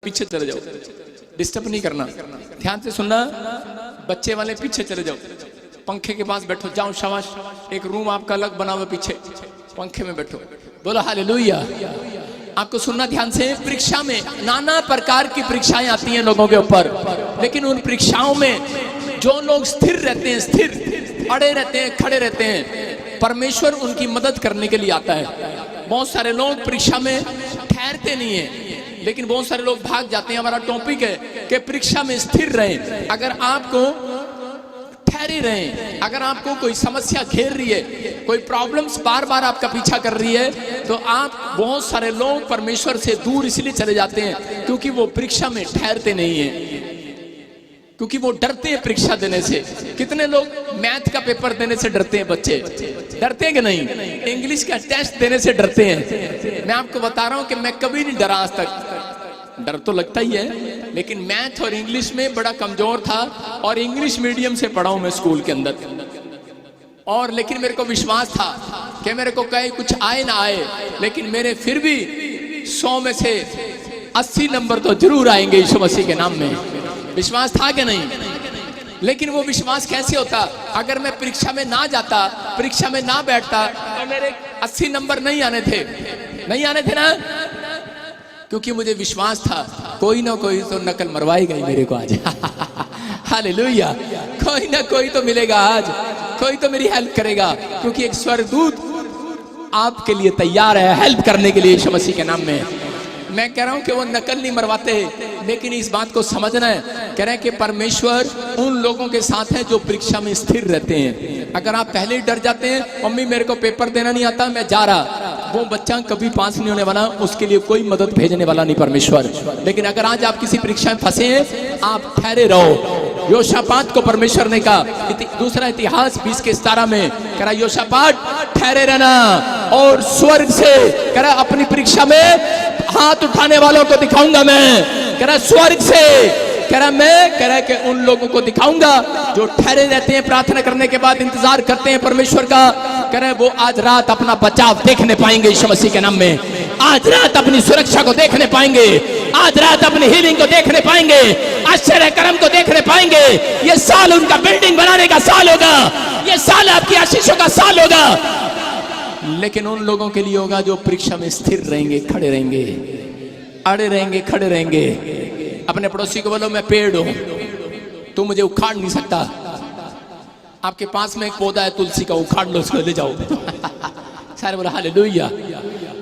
पीछे चले जाओ, डिस्टर्ब नहीं करना, ध्यान से सुनना। बच्चे वाले पीछे चले जाओ, पंखे के पास बैठो, जाओ शाबाश। एक रूम आपका अलग बना हुआ, पीछे पंखे में बैठो, बोलो हालेलुया। आपको सुनना ध्यान से। परीक्षा में नाना प्रकार की परीक्षाएं आती हैं लोगों के ऊपर, लेकिन उन परीक्षाओं में जो लोग स्थिर रहते हैं, स्थिर अड़े रहते हैं, खड़े रहते हैं, परमेश्वर उनकी मदद करने के लिए आता है। बहुत सारे लोग परीक्षा में ठहरते नहीं है, लेकिन बहुत सारे लोग भाग जाते हैं। हमारा टॉपिक है कि परीक्षा में स्थिर रहें। अगर आपको ठहरे रहें, अगर आपको कोई समस्या घेर रही है, कोई प्रॉब्लम्स बार बार आपका पीछा कर रही है, तो आप बहुत सारे लोग परमेश्वर से दूर इसलिए चले जाते हैं क्योंकि वो परीक्षा में ठहरते नहीं है, क्योंकि वो डरते हैं परीक्षा देने से। कितने लोग मैथ का पेपर देने से डरते हैं? बच्चे डरते हैं कि नहीं? इंग्लिश का टेस्ट देने से डरते हैं। मैं आपको बता रहा हूं कि मैं कभी नहीं डरा आज तक। डर तो लगता ही है, लेकिन मैथ और इंग्लिश में बड़ा कमजोर था, और इंग्लिश मीडियम से पढ़ा हूं मैं स्कूल के अंदर। और लेकिन मेरे को विश्वास था कि मेरे को कहीं कुछ आए ना आए, लेकिन मेरे फिर भी 100 में से 80 नंबर तो जरूर आएंगे यीशु मसीह के नाम में। विश्वास था कि नहीं? लेकिन वो विश्वास कैसे होता? अगर मैं परीक्षा में ना जाता, परीक्षा में ना बैठता, तो मेरे 80 नंबर नहीं आने थे, नहीं आने थे ना, क्योंकि मुझे विश्वास था कोई ना कोई तो नकल मरवाएगा ही मेरे को आज। हालेलुया, कोई ना कोई तो मिलेगा आज, कोई तो मेरी हेल्प करेगा, क्योंकि एक स्वर्गदूत आपके लिए तैयार है हेल्प करने के लिए यीशु मसीह के नाम में। मैं कह रहा हूं कि वो नकल नहीं मरवाते, लेकिन इस बात को समझना है। कह रहे हैं कि परमेश्वर उन लोगों के साथ है जो परीक्षा में स्थिर रहते हैं। अगर आप पहले ही डर जाते हैं, मम्मी मेरे को पेपर देना नहीं आता, मैं जा रहा, वो बच्चा कभी पास नहीं होने वाला, उसके लिए कोई मदद भेजने वाला नहीं परमेश्वर। लेकिन अगर आज आप किसी परीक्षा में फंसे हैं, आप ठहरे रहो। योशापात को परमेश्वर ने कहा, दूसरा इतिहास 20:17 में कह रहा योशापात ठहरे रहना, और स्वर्ग से कह रहा अपनी परीक्षा में हाथ उठाने वालों को दिखाऊंगा मैं। कह रहा स्वर्ग से, कह रहा मैं, कह रहा कि उन लोगों को दिखाऊंगा जो ठहरे रहते हैं, प्रार्थना करने के बाद इंतजार करते हैं परमेश्वर का। कह रहे वो आज रात अपना बचाव देखने पाएंगे यीशु मसीह के नाम में। आज रात अपनी सुरक्षा को देखने पाएंगे, आज रात अपनी हीलिंग को देखने पाएंगे, आश्चर्य कर्म को देखने पाएंगे। ये साल उनका बिल्डिंग बनाने का साल होगा, ये साल आपकी आशीषों का साल होगा। लेकिन उन लोगों के लिए होगा जो परीक्षा में स्थिर रहेंगे, खड़े रहेंगे, अड़े रहेंगे, खड़े रहेंगे। अपने पड़ोसी को बोलो मैं पेड़ हूं, तू मुझे उखाड़ नहीं सकता। आपके पास में एक पौधा है तुलसी का, उखाड़ लो उसको, ले जाओ। सारे बोलो हालेलुया।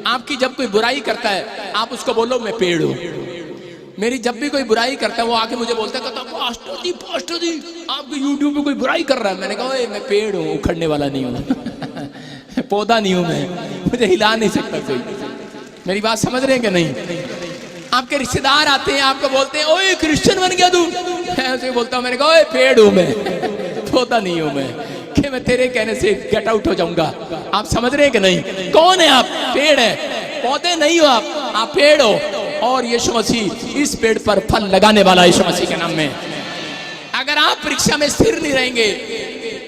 आपकी जब कोई बुराई करता है, आप उसको बोलो मैं पेड़ हूं। मेरी जब भी कोई बुराई करता है, वो आके मुझे बोलता है पास्टर जी आपके यूट्यूब पे कोई बुराई कर रहा है। मैंने कहा मैं पेड़ हूं, उखड़ने वाला नहीं हूं। पौधा नहीं हूं मैं, मुझे हिला नहीं सकता कोई। मेरी बात समझ रहे हैं कि नहीं? आपके रिश्तेदार आते हैं, आपको बोलते हैं ओए क्रिश्चियन बन गया तू। मैं उसे बोलता हूं, मैंने कहा ओए पेड़ हूं मैं, पौधा नहीं हूं मैं, कि मैं तेरे कहने से गेट आउट हो जाऊंगा। आप समझ रहे हैं कि नहीं? कौन है आप? पेड़ है, पौधे नहीं हो आप पेड़ हो। और यीशु मसीह इस पेड़ पर फल लगाने वाला यीशु मसीह के नाम में। अगर आप परीक्षा में स्थिर नहीं रहेंगे,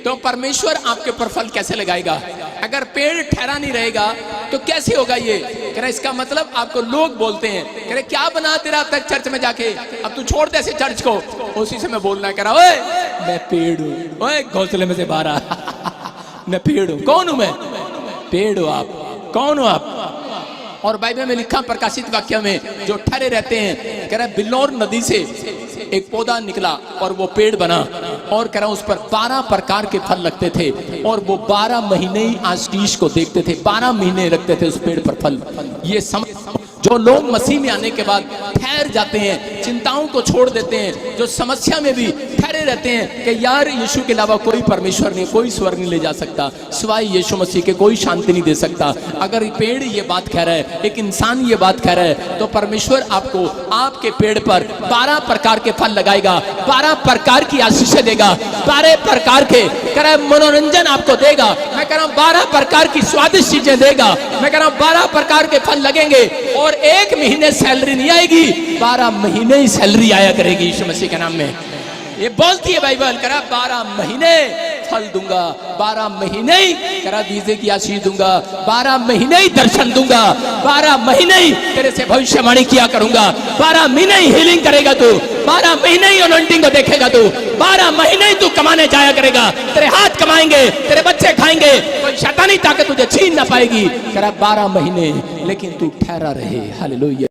तो परमेश्वर आपके ऊपर फल कैसे लगाएगा? अगर पेड़ ठहरा नहीं रहेगा तो कैसे होगा? ये कह रहा इसका मतलब आपको लोग बोलते हैं, कह रहे क्या बना तेरा तक चर्च में जाके, अब तू छोड़ दे ऐसे चर्च को। उसी से मैं बोलना, कह रहा ओए मैं पेड़ हूं, ओए घोंसले में से बाहर आ। मैं पेड़ हूं। कौन हूं मैं? पेड़ हो आप। कौन हो आप? और बाइबल में लिखा प्रकाशित वाक्य में, जो ठहरे रहते हैं, कह रहा बिल्लौर नदी से एक पौधा निकला और वो पेड़ बना, और कह रहा उस पर 12 प्रकार के फल लगते थे, और वो 12 महीने ही आशीष को देखते थे, 12 महीने रखते थे उस पेड़ पर फल। ये जो लोग मसीह में आने के बाद ठहर जाते हैं, चिंताओं को छोड़ देते हैं, जो समस्या में भी ठहरे रहते हैं कि यार यीशु के अलावा कोई परमेश्वर नहीं, कोई स्वर्ग नहीं ले जा सकता, सिवाय यीशु मसीह के कोई शांति नहीं दे सकता। अगर पेड़ ये बात कह रहा है, एक इंसान ये बात कह रहा है, तो परमेश्वर आपको आपके पेड़ पर 12 प्रकार के फल लगाएगा, 12 प्रकार की आशीषें देगा, 12 प्रकार के कह रहा है मनोरंजन आपको देगा। मैं कह रहा हूं 12 प्रकार की स्वादिष्ट चीजें देगा। मैं कह रहा हूं 12 प्रकार के फल लगेंगे, और 1 महीने सैलरी नहीं आएगी, 12 महीने ही सैलरी आया करेगी यीशु मसीह के नाम में। ये बोलती है बाइबल, कह रहा 12 महीने फल दूंगा, 12 महीने ही तेरा वीजे की आशीष दूंगा, 12 महीने ही दर्शन दूंगा, 12 महीने ही तेरे से भविष्यवाणी किया करूंगा, 12 महीने ही हीलिंग करेगा तू, 12 महीने ही अनॉइंटिंग को देखेगा तू, 12 महीने ही तू कमाने जाया करेगा, तेरे हाथ कमाएंगे, तेरे बच्चे खाएंगे, कोई शैतानी ताकत तुझे छीन ना पाएगी। तेरा 12 महीने, लेकिन तू ठहरा रहे। हालेलुया।